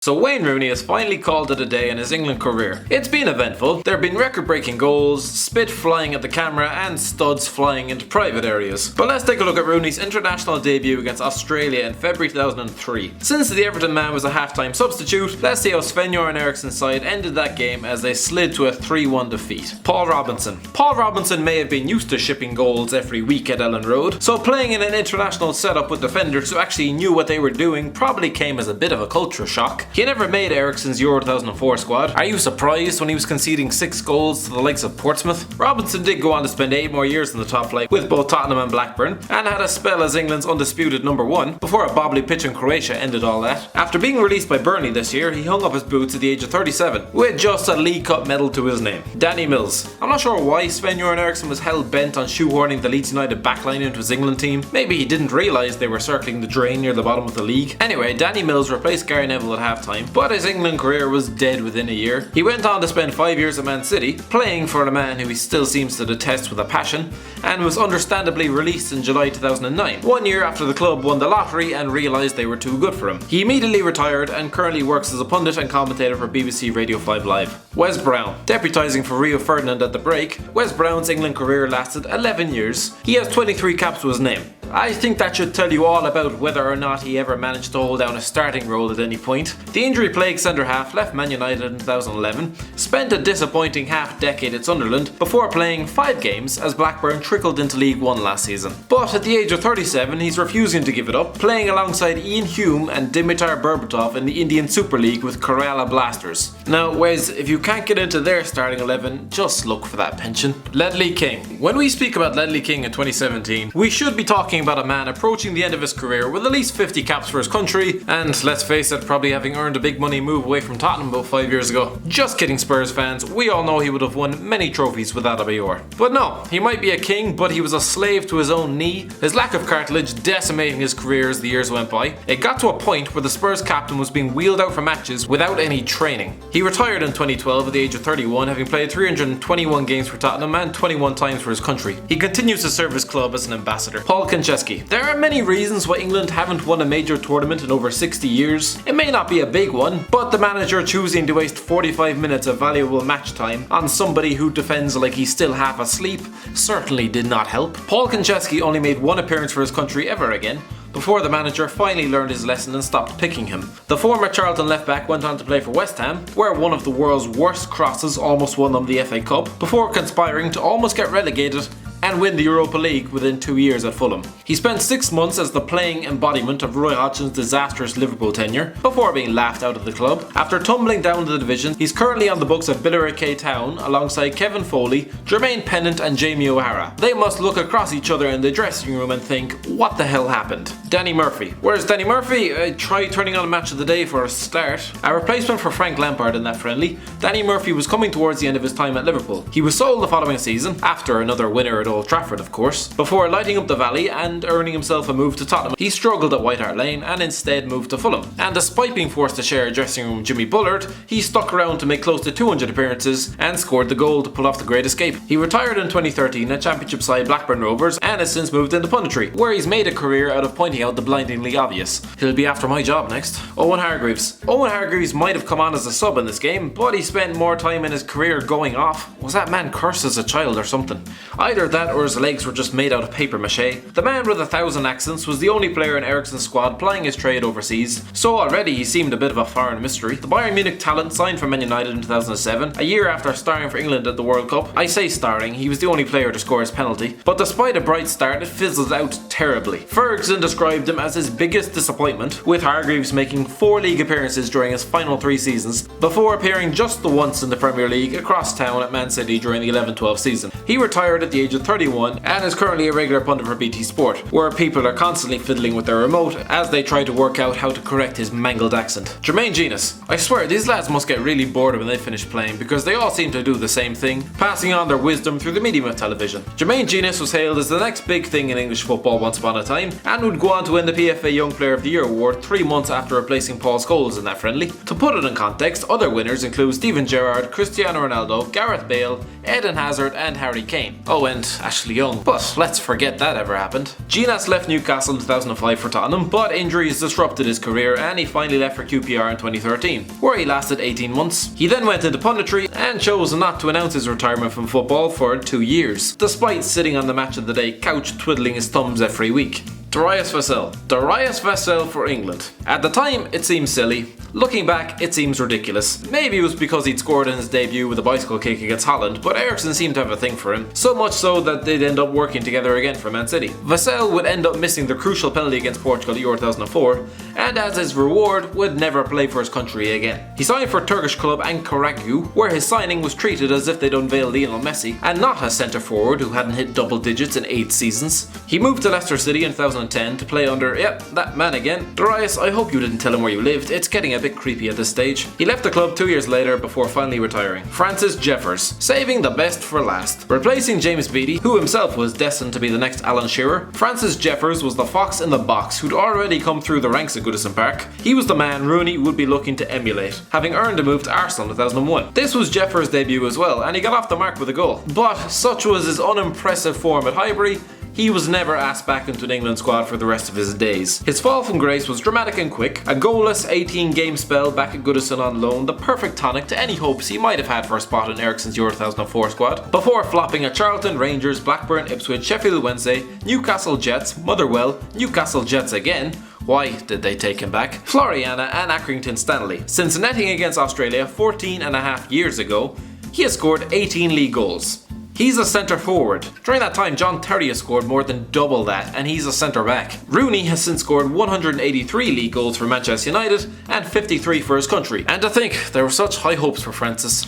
So Wayne Rooney has finally called it a day in his England career. It's been eventful. There have been record-breaking goals, spit flying at the camera and studs flying into private areas. But let's take a look at Rooney's international debut against Australia in February 2003. Since the Everton man was a half-time substitute, let's see how Sven-Göran Eriksson's side ended that game as they slid to a 3-1 defeat. Paul Robinson may have been used to shipping goals every week at Elland Road, so playing in an international setup with defenders who actually knew what they were doing probably came as a bit of a culture shock. He never made Eriksson's Euro 2004 squad. Are you surprised when he was conceding 6 goals to the likes of Portsmouth? Robinson did go on to spend 8 more years in the top flight with both Tottenham and Blackburn, and had a spell as England's undisputed number 1 before a bobbly pitch in Croatia ended all that. After being released by Burnley this year, he hung up his boots at the age of 37 with just a League Cup medal to his name. Danny Mills. I'm not sure why Sven-Göran Eriksson was hell bent on shoehorning the Leeds United backline into his England team. Maybe he didn't realise they were circling the drain near the bottom of the league. Anyway, Danny Mills replaced Gary Neville at halftime, but his England career was dead within a year. He went on to spend 5 years at Man City, playing for a man who he still seems to detest with a passion, and was understandably released in July 2009, 1 year after the club won the lottery and realised they were too good for him. He immediately retired and currently works as a pundit and commentator for BBC Radio 5 Live. Wes Brown. Deputising for Rio Ferdinand at the break, Wes Brown's England career lasted 11 years. He has 23 caps to his name. I think that should tell you all about whether or not he ever managed to hold down a starting role at any point. The injury-plagued centre-half left Man United in 2011, spent a disappointing half-decade at Sunderland before playing 5 games as Blackburn trickled into League One last season. But at the age of 37, he's refusing to give it up, playing alongside Ian Hume and Dimitar Berbatov in the Indian Super League with Kerala Blasters. Now, Wes, if you can't get into their starting 11, just look for that pension. Ledley King. When we speak about Ledley King in 2017, we should be talking about a man approaching the end of his career with at least 50 caps for his country, and let's face it, probably having earned a big money move away from Tottenham about 5 years ago. Just kidding, Spurs fans, we all know he would have won many trophies without Adebayor. But no, he might be a king, but he was a slave to his own knee, his lack of cartilage decimating his career as the years went by. It got to a point where the Spurs captain was being wheeled out for matches without any training. He retired in 2012 at the age of 31, having played 321 games for Tottenham and 21 times for his country. He continues to serve his club as an ambassador. Paul Konchesky. There are many reasons why England haven't won a major tournament in over 60 years. It may not be a big one, but the manager choosing to waste 45 minutes of valuable match time on somebody who defends like he's still half asleep certainly did not help. Paul Konchesky only made 1 appearance for his country ever again, before the manager finally learned his lesson and stopped picking him. The former Charlton left-back went on to play for West Ham, where one of the world's worst crosses almost won them the FA Cup, before conspiring to almost get relegated and win the Europa League within 2 years at Fulham. He spent 6 months as the playing embodiment of Roy Hodgson's disastrous Liverpool tenure, before being laughed out of the club. After tumbling down to the division, he's currently on the books of Billericay Town alongside Kevin Foley, Jermaine Pennant and Jamie O'Hara. They must look across each other in the dressing room and think, what the hell happened? Danny Murphy. Where's Danny Murphy? Try turning on a match of the day for a start. A replacement for Frank Lampard in that friendly, Danny Murphy was coming towards the end of his time at Liverpool. He was sold the following season, after another winner at Old Trafford of course, before lighting up the valley and earning himself a move to Tottenham. He struggled at White Hart Lane and instead moved to Fulham. And despite being forced to share a dressing room with Jimmy Bullard, he stuck around to make close to 200 appearances and scored the goal to pull off the great escape. He retired in 2013 at Championship side Blackburn Rovers and has since moved into punditry, where he's made a career out of pointing out the blindingly obvious. He'll be after my job next. Owen Hargreaves. Owen Hargreaves might have come on as a sub in this game, but he spent more time in his career going off. Was that man cursed as a child or something? Either that or his legs were just made out of paper mache. The man with 1,000 accents was the only player in Eriksson's squad plying his trade overseas, so already he seemed a bit of a foreign mystery. The Bayern Munich talent signed for Man United in 2007, a year after starring for England at the World Cup. I say starring, he was the only player to score his penalty, but despite a bright start, it fizzled out terribly. Ferguson described him as his biggest disappointment, with Hargreaves making 4 league appearances during his final 3 seasons, before appearing just the once in the Premier League across town at Man City during the 11-12 season. He retired at the age of 31 and is currently a regular pundit for BT Sport, where people are constantly fiddling with their remote as they try to work out how to correct his mangled accent. Jermaine Genius. I swear these lads must get really bored when they finish playing, because they all seem to do the same thing, passing on their wisdom through the medium of television. Jermaine Genius was hailed as the next big thing in English football once upon a time, and would go on to win the PFA Young Player of the Year award 3 months after replacing Paul Scholes in that friendly. To put it in context, other winners include Steven Gerrard, Cristiano Ronaldo, Gareth Bale, Eden Hazard and Harry Harry Kane. Oh, and Ashley Young. But let's forget that ever happened. Genius left Newcastle in 2005 for Tottenham, but injuries disrupted his career and he finally left for QPR in 2013, where he lasted 18 months. He then went into punditry and chose not to announce his retirement from football for 2 years, despite sitting on the match of the day couch twiddling his thumbs every week. Darius VASSELL. Darius VASSELL for England. At the time, it seems silly. Looking back, it seems ridiculous. Maybe it was because he'd scored in his debut with a bicycle kick against Holland, but Eriksen seemed to have a thing for him. So much so that they'd end up working together again for Man City. VASSELL would end up missing the crucial penalty against Portugal at Euro 2004, and as his reward, would never play for his country again. He signed for Turkish club Ankaragücü, where his signing was treated as if they'd unveiled Lionel Messi, and not a centre forward who hadn't hit double digits in 8 seasons. He moved to Leicester City in 2010 to play under, yep, that man again. Darius, I hope you didn't tell him where you lived, it's getting a bit creepy at this stage. He left the club 2 years later before finally retiring. Francis Jeffers, saving the best for last. Replacing James Beattie, who himself was destined to be the next Alan Shearer, Francis Jeffers was the fox in the box who'd already come through the ranks at Goodison Park. He was the man Rooney would be looking to emulate, having earned a move to Arsenal in 2001. This was Jeffers' debut as well, and he got off the mark with a goal. But such was his unimpressive form at Highbury, he was never asked back into an England squad for the rest of his days. His fall from grace was dramatic and quick, a goalless 18-game spell back at Goodison on loan, the perfect tonic to any hopes he might have had for a spot in Eriksen's Euro 2004 squad, before flopping at Charlton, Rangers, Blackburn, Ipswich, Sheffield Wednesday, Newcastle Jets, Motherwell, Newcastle Jets again. Why did they take him back? Floriana and Accrington Stanley. Since netting against Australia 14.5 years ago, he has scored 18 league goals. He's a centre forward. During that time, John Terry has scored more than double that, and he's a centre back. Rooney has since scored 183 league goals for Manchester United and 53 for his country. And to think, there were such high hopes for Francis.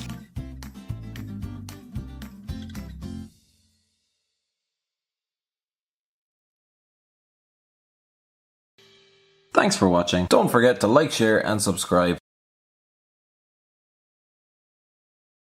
Thanks for watching. Don't forget to like, share and subscribe.